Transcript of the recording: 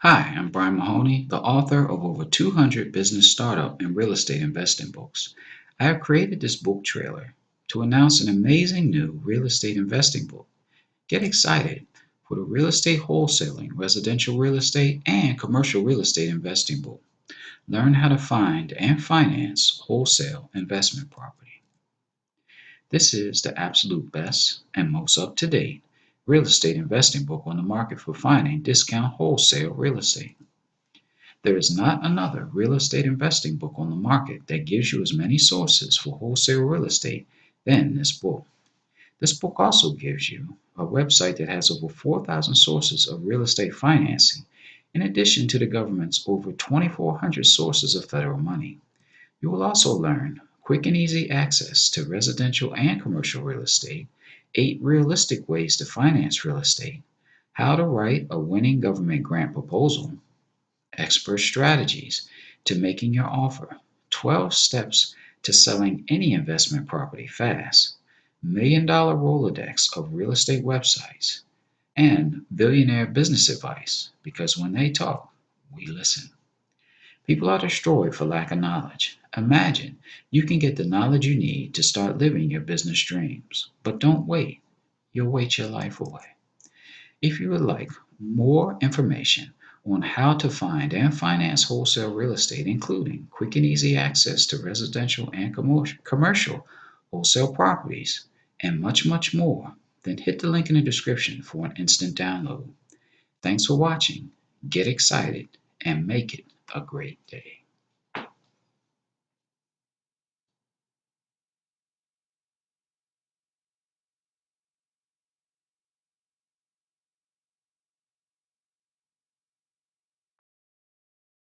Hi, I'm Brian Mahoney, the author of over 200 business startup and real estate investing books. I have created this book trailer to announce an amazing new real estate investing book. Get excited for the real estate wholesaling, residential real estate, and commercial real estate investing book. Learn how to find and finance wholesale investment property. This is the absolute best and most up to date real estate investing book on the market for finding discount wholesale real estate. There is not another real estate investing book on the market that gives you as many sources for wholesale real estate than this book. This book also gives you a website that has over 4,000 sources of real estate financing, in addition to the government's over 2,400 sources of federal money. You will also learn quick and easy access to residential and commercial real estate, 8 realistic ways to finance real estate, how to write a winning government grant proposal, expert strategies to making your offer, 12 steps to selling any investment property fast, $1 million Rolodex of real estate websites, and billionaire business advice because when they talk, we listen. People are destroyed for lack of knowledge. Imagine you can get the knowledge you need to start living your business dreams. But don't wait, you'll wait your life away. If you would like more information on how to find and finance wholesale real estate, including quick and easy access to residential and commercial wholesale properties, and much, much more, then hit the link in the description for an instant download. Thanks for watching. Get excited and make it a great day.